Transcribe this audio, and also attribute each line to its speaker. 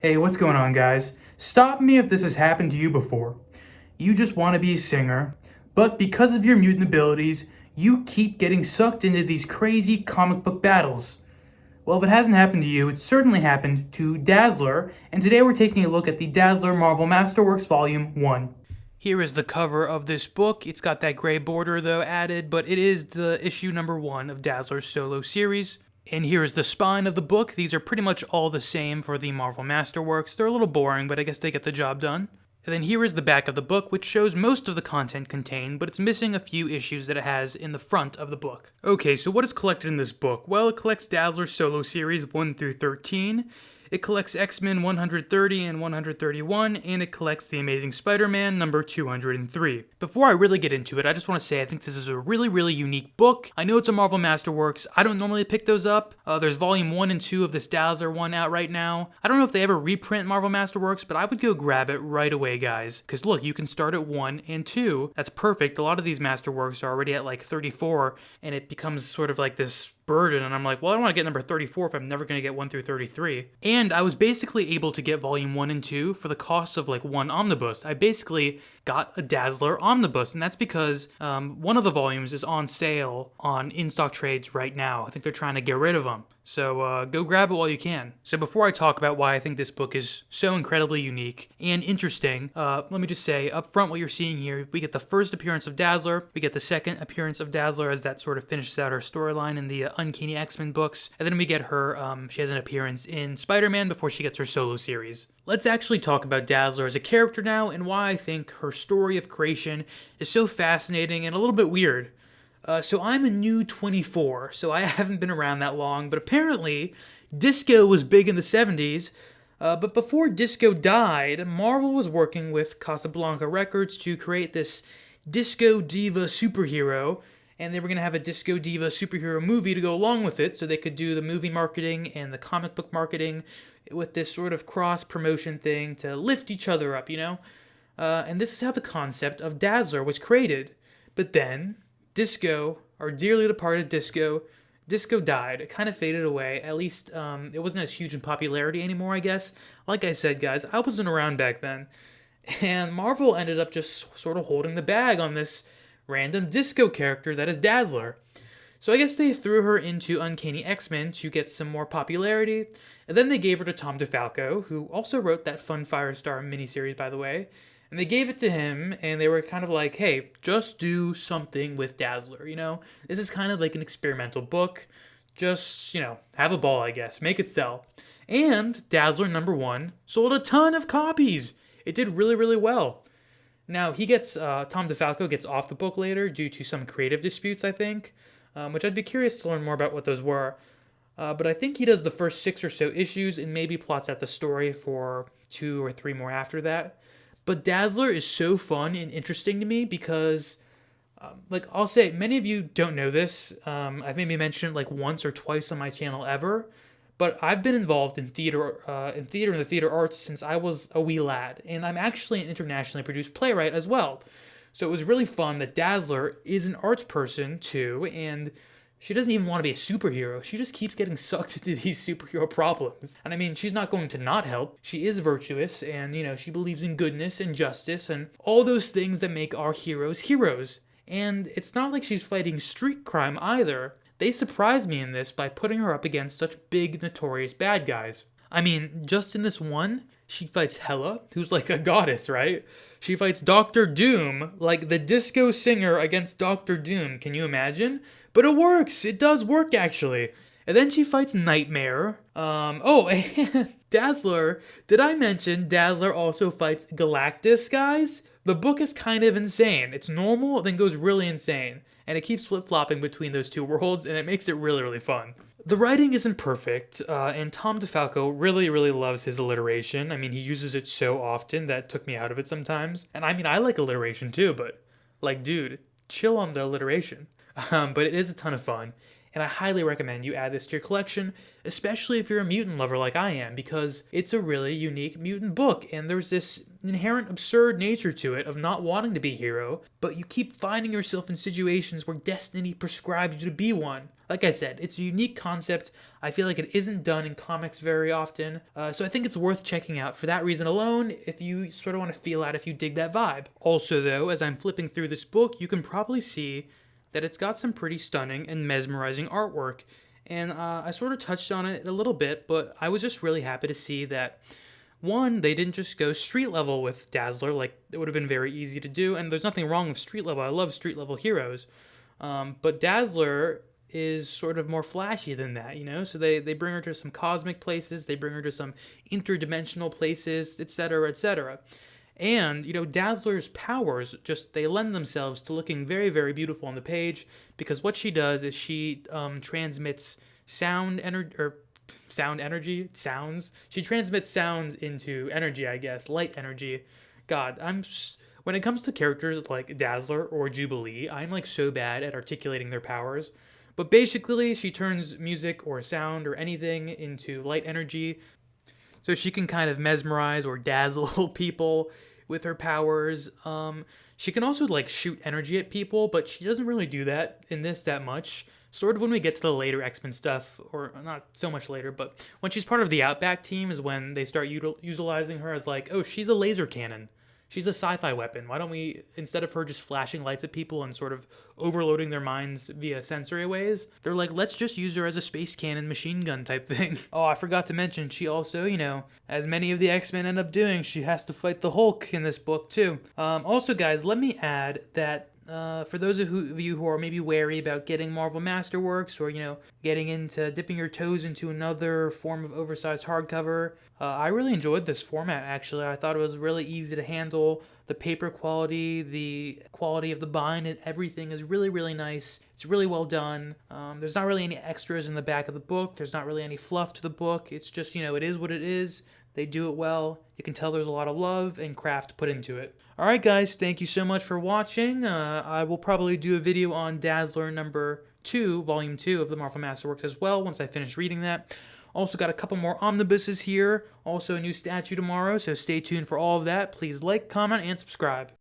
Speaker 1: Hey, what's going on, guys? Stop me if this has happened to you before. You just want to be a singer, but because of your mutant abilities, you keep getting sucked into these crazy comic book battles. Well, if it hasn't happened to you, it's certainly happened to Dazzler, and today we're taking a look at the Dazzler Marvel Masterworks Volume 1. Here is the cover of this book. It's got that gray border, though, added, but it is the issue number 1 of Dazzler's solo series. And here is the spine of the book. These are pretty much all the same for the Marvel Masterworks. They're a little boring, but I guess they get the job done. And then here is the back of the book, which shows most of the content contained, but it's missing a few issues that it has in the front of the book. Okay, so what is collected in this book? Well, it collects Dazzler's solo series 1 through 13. It collects X-Men 130 and 131, and it collects The Amazing Spider-Man number 203. Before I really get into it, I just want to say I think this is a really unique book. I know it's a Marvel Masterworks. I don't normally pick those up. There's volume 1 and 2 of this Dazzler one out right now. I don't know if they ever reprint Marvel Masterworks, but I would go grab it right away, guys. Because look, you can start at 1 and 2. That's perfect. A lot of these Masterworks are already at like 34, and it becomes sort of like this burden, and I'm like, well, I don't want to get number 34 if I'm never going to get 1 through 33. And I was basically able to get volume 1 and 2 for the cost of like one omnibus. I basically got a Dazzler omnibus, and that's because one of the volumes is on sale on in-stock trades right now. I think they're trying to get rid of them. So go grab it while you can. So before I talk about why I think this book is so incredibly unique and interesting, let me just say up front what you're seeing here. We get the first appearance of Dazzler. We get the second appearance of Dazzler as that sort of finishes out her storyline in the Uncanny X-Men books. And then we get her, she has an appearance in Spider-Man before she gets her solo series. Let's actually talk about Dazzler as a character now and why I think her story of creation is so fascinating and a little bit weird. So I'm a new 24, so I haven't been around that long, but apparently disco was big in the 70s, but before disco died, Marvel was working with Casablanca Records to create this disco diva superhero, and they were going to have a disco diva superhero movie to go along with it, so they could do the movie marketing and the comic book marketing with this sort of cross-promotion thing to lift each other up, you know? And this is how the concept of Dazzler was created. But then disco, our dearly departed disco died. It kind of faded away. At least it wasn't as huge in popularity anymore, I guess. Like I said, guys, I wasn't around back then. And Marvel ended up just sort of holding the bag on this random disco character that is Dazzler. So I guess they threw her into Uncanny X-Men to get some more popularity. And then they gave her to Tom DeFalco, who also wrote that fun Firestar miniseries, by the way. And they gave it to him, and they were kind of like, hey, just do something with Dazzler, you know? This is kind of like an experimental book. Just, you know, have a ball, I guess. Make it sell. And Dazzler number 1 sold a ton of copies. It did really well. Now, Tom DeFalco gets off the book later due to some creative disputes, I think, which I'd be curious to learn more about what those were. But I think he does the first 6 or so issues and maybe plots out the story for 2 or 3 more after that. But Dazzler is so fun and interesting to me because, I'll say, many of you don't know this. I've maybe mentioned it like once or twice on my channel ever, but I've been involved in theater and the theater arts since I was a wee lad, and I'm actually an internationally produced playwright as well. So it was really fun that Dazzler is an arts person too, and she doesn't even want to be a superhero. She just keeps getting sucked into these superhero problems. And I mean, she's not going to not help. She is virtuous, and, you know, she believes in goodness and justice and all those things that make our heroes heroes. And it's not like she's fighting street crime either. They surprise me in this by putting her up against such big, notorious bad guys. I mean, just in this one, she fights Hela, who's like a goddess, right? She fights Dr. Doom, like the disco singer against Dr. Doom. Can you imagine? But it works. It does work, actually. And then she fights Nightmare. And Dazzler. Did I mention Dazzler also fights Galactus, guys? The book is kind of insane. It's normal, then goes really insane. And it keeps flip-flopping between those two worlds, and it makes it really fun. The writing isn't perfect, and Tom DeFalco really loves his alliteration. I mean, he uses it so often that it took me out of it sometimes. And I mean, I like alliteration too, but, like, dude, chill on the alliteration. But it is a ton of fun. and I highly recommend you add this to your collection, especially if you're a mutant lover like I am, because it's a really unique mutant book, and there's this inherent absurd nature to it of not wanting to be a hero, but you keep finding yourself in situations where destiny prescribes you to be one. Like I said, it's a unique concept. I feel like it isn't done in comics very often, so I think it's worth checking out for that reason alone if you sort of want to feel out if you dig that vibe. Also though, as I'm flipping through this book, you can probably see that it's got some pretty stunning and mesmerizing artwork, and I sort of touched on it a little bit, but I was just really happy to see that, one, they didn't just go street level with Dazzler, like it would have been very easy to do, and there's nothing wrong with street level, I love street level heroes, but Dazzler is sort of more flashy than that, you know? So they bring her to some cosmic places, they bring her to some interdimensional places, etc., etc. And, you know, Dazzler's powers just, they lend themselves to looking very, very beautiful on the page, because what she does is she transmits sound energy, sounds. She transmits sounds into energy, I guess, light energy. God, when it comes to characters like Dazzler or Jubilee, I'm like so bad at articulating their powers. But basically, she turns music or sound or anything into light energy, so she can kind of mesmerize or dazzle people with her powers. She can also like shoot energy at people, but she doesn't really do that in this that much. Sort of when we get to the later X-Men stuff, or not so much later, but when she's part of the Outback team is when they start utilizing her as like, oh, she's a laser cannon. She's a sci-fi weapon. Why don't we, instead of her just flashing lights at people and sort of overloading their minds via sensory ways, they're like, let's just use her as a space cannon machine gun type thing. Oh, I forgot to mention, she also, you know, as many of the X-Men end up doing, she has to fight the Hulk in this book too. Also, guys, let me add that for those of you who are maybe wary about getting Marvel Masterworks, or, you know, getting into dipping your toes into another form of oversized hardcover, I really enjoyed this format, actually. I thought it was really easy to handle. The paper quality, the quality of the bind, and everything is really, really nice. It's really well done. There's not really any extras in the back of the book. There's not really any fluff to the book. It's just, you know, it is what it is. They do it well. You can tell there's a lot of love and craft put into it. Alright guys, thank you so much for watching. I will probably do a video on Dazzler number 2, volume 2 of the Marvel Masterworks as well once I finish reading that. Also got a couple more omnibuses here. Also a new statue tomorrow, so stay tuned for all of that. Please like, comment, and subscribe.